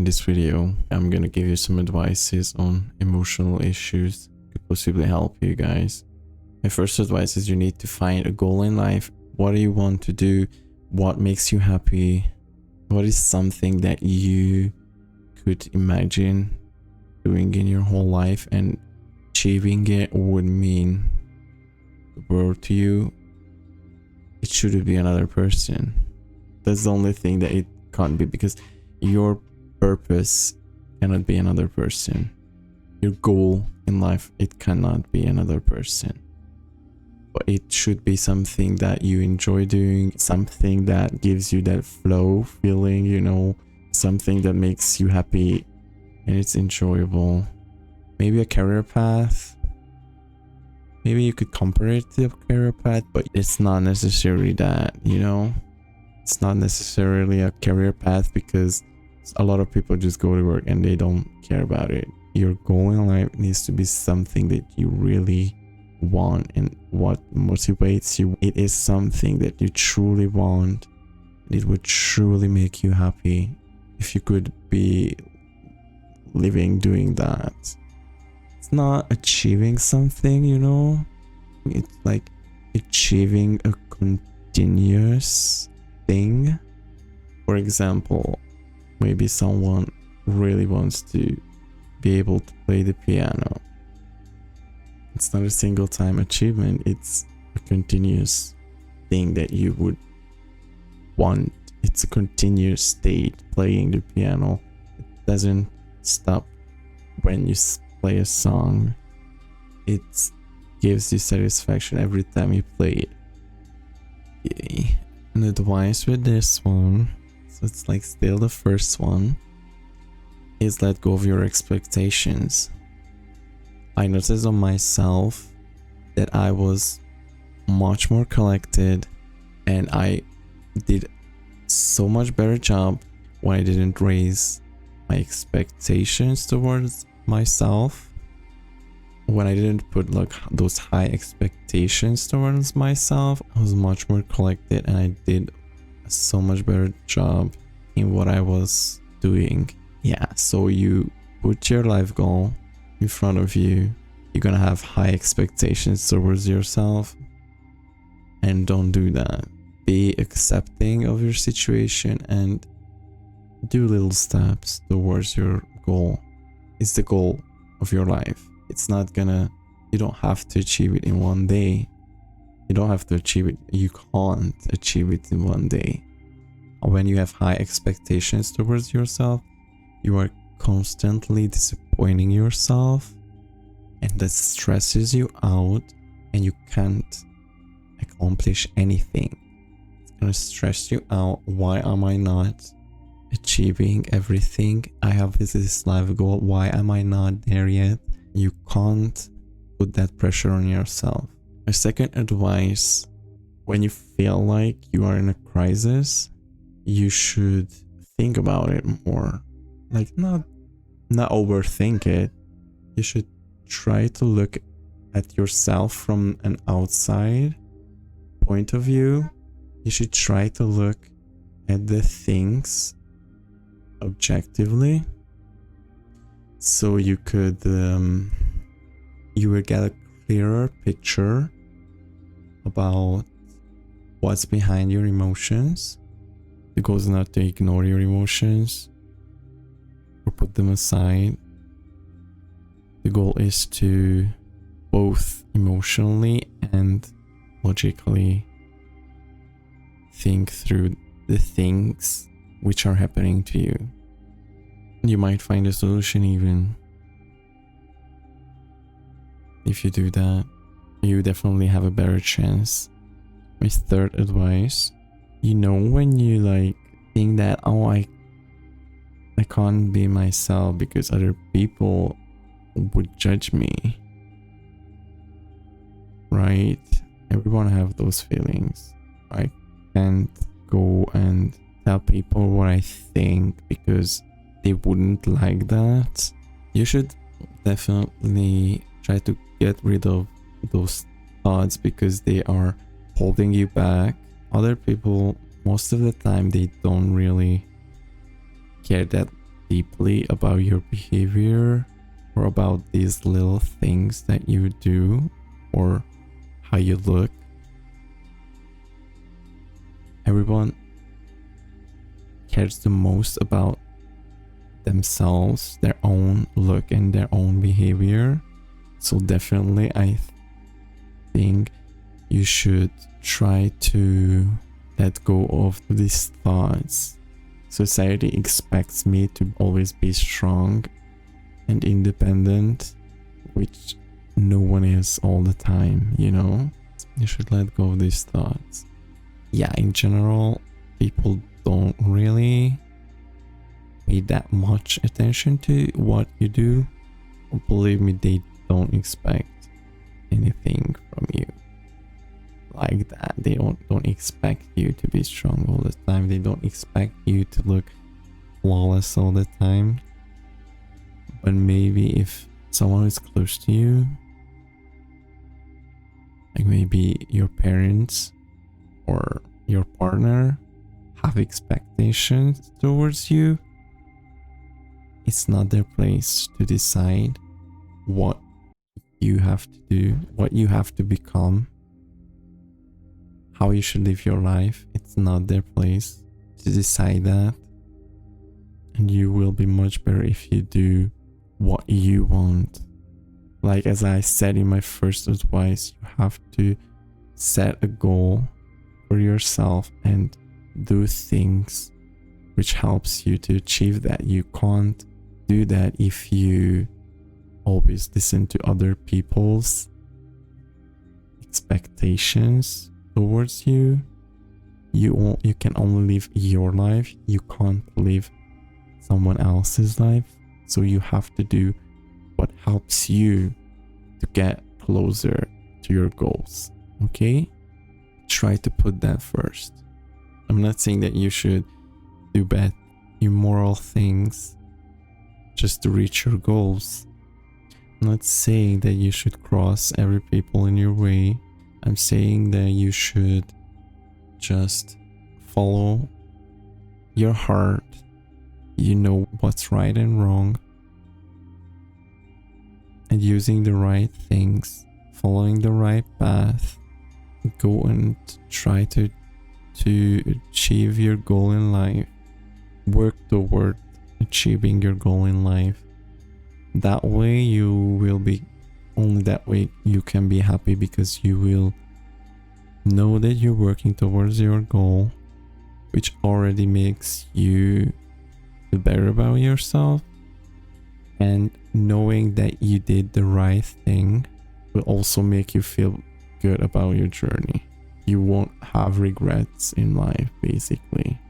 In this video, I'm gonna give you some advices on emotional issues that could possibly help you guys. My first advice is you need to find a goal in life. What do you want to do? What makes you happy? What is something that you could imagine doing in your whole life, and achieving it would mean the world to you? It shouldn't be another person. That's the only thing that it can't be, because your purpose cannot be another person. Your goal in life, it cannot be another person. But it should be something that you enjoy doing, something that gives you that flow feeling, you know, something that makes you happy and it's enjoyable. Maybe a career path. Maybe you could compare it to a career path, but it's not necessarily that, you know? It's not necessarily a career path, because a lot of people just go to work and they don't care about it. Your goal in life needs to be something that you really want, and what motivates you. It is something that you truly want. It would truly make you happy if you could be living doing that. It's not achieving something, you know? It's like achieving a continuous thing. For example, maybe someone really wants to be able to play the piano. It's not a single time achievement, it's a continuous thing that you would want. It's a continuous state playing the piano. It doesn't stop when you play a song. It gives you satisfaction every time you play it. Okay. An advice with this one, so it's like still the first one, is let go of your expectations. I noticed on myself that I was much more collected, and I did so much better job when I didn't raise my expectations towards myself. When I didn't put like those high expectations towards myself, I was much more collected, and I did a so much better job in what I was doing. Yeah, so you put your life goal in front of you, you're gonna have high expectations towards yourself, and don't do that. Be accepting of your situation and do little steps towards your goal. It's the goal of your life. It's not gonna, you don't have to achieve it in one day. You don't have to achieve it. You can't achieve it in one day. When you have high expectations towards yourself, you are constantly disappointing yourself, and that stresses you out, and you can't accomplish anything. It's gonna stress you out. Why am I not achieving everything I have with this life goal? Why am I not there yet? You can't put that pressure on yourself. My second advice, when you feel like you are in a crisis, you should think about it more. Like not overthink it. You should try to look at yourself from an outside point of view. You should try to look at the things objectively, so you could you will get a clearer picture about what's behind your emotions. The goal is not to ignore your emotions or put them aside. The goal is to both emotionally and logically think through the things which are happening to you. You might find a solution even. If you do that, you definitely have a better chance. My third advice, you know, when you like think that, oh, I can't be myself because other people would judge me, right? Everyone have those feelings. I can't go and tell people what I think because they wouldn't like that. You should definitely try to get rid of those thoughts, because they are holding you back. Other people, most of the time, they don't really care that deeply about your behavior or about these little things that you do or how you look. Everyone cares the most about themselves, their own look and their own behavior. So definitely I think you should try to let go of these thoughts. Society expects me to always be strong and independent, which no one is all the time, you know? You should let go of these thoughts. Yeah, in general, people don't really pay that much attention to what you do. Believe me, they don't expect anything from you like that. They don't expect you to be strong all the time. They don't expect you to look flawless all the time. But maybe if someone is close to you, like maybe your parents or your partner, have expectations towards you, it's not their place to decide what you have to do, what you have to become, how you should live your life. It's not their place to decide that. And you will be much better if you do what you want. Like as I said in my first advice, you have to set a goal for yourself and do things which helps you to achieve that. You can't do that if you always listen to other people's expectations towards you. You can only live your life. You can't live someone else's life. So you have to do what helps you to get closer to your goals. Okay? Try to put that first. I'm not saying that you should do bad, immoral things just to reach your goals. I'm not saying that you should cross every people in your way. I'm saying that you should just follow your heart. You know what's right and wrong. And using the right things, following the right path, go and try to achieve your goal in life. Work toward achieving your goal in life. That way you will be, only that way you can be happy, because you will know that you're working towards your goal, which already makes you feel better about yourself. And knowing that you did the right thing will also make you feel good about your journey. You won't have regrets in life, basically.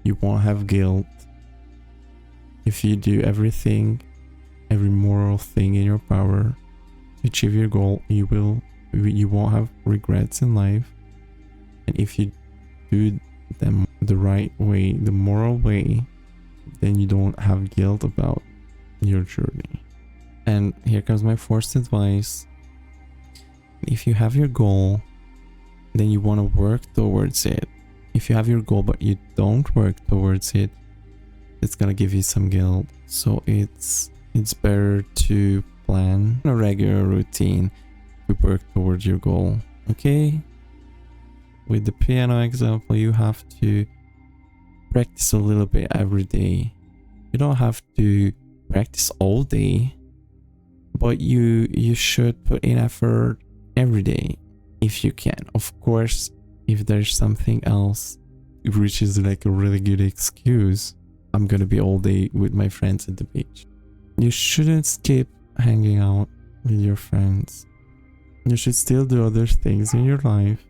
You won't have guilt. If you do everything, every moral thing in your power to achieve your goal, you won't have regrets in life. And if you do them the right way, the moral way, then you don't have guilt about your journey. And here comes my fourth advice. If you have your goal, then you want to work towards it. If you have your goal but you don't work towards it, it's gonna give you some guilt. So it's better to plan a regular routine to work towards your goal. Okay? With the piano example, you have to practice a little bit every day. You don't have to practice all day, but you should put in effort every day if you can. Of course, if there's something else which is like a really good excuse, I'm gonna be all day with my friends at the beach. You shouldn't skip hanging out with your friends. You should still do other things in your life.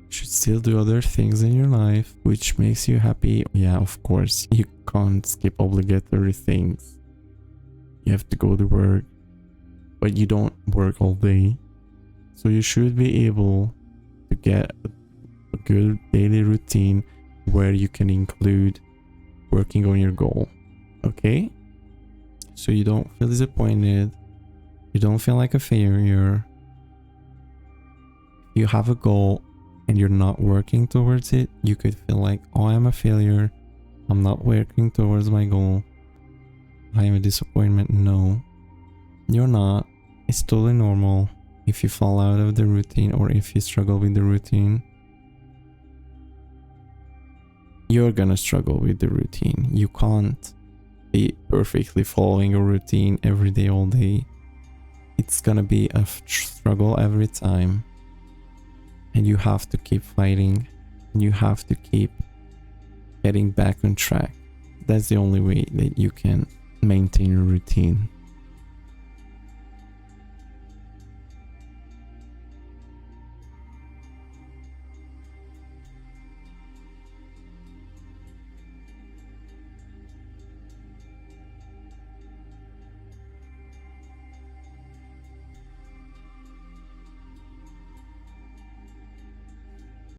You should still do other things in your life which makes you happy. Yeah, of course, you can't skip obligatory things. You have to go to work, but you don't work all day. So you should be able to get a good daily routine where you can include working on your goal. Okay? So you don't feel disappointed. You don't feel like a failure. You have a goal and you're not working towards it, you could feel like, oh, I'm a failure. I'm not working towards my goal. I am a disappointment. No, you're not. It's totally normal if you fall out of the routine or if you struggle with the routine. You're gonna struggle with the routine. You can't be perfectly following a routine every day, all day. It's gonna be a struggle every time. And you have to keep fighting. And you have to keep getting back on track. That's the only way that you can maintain a routine.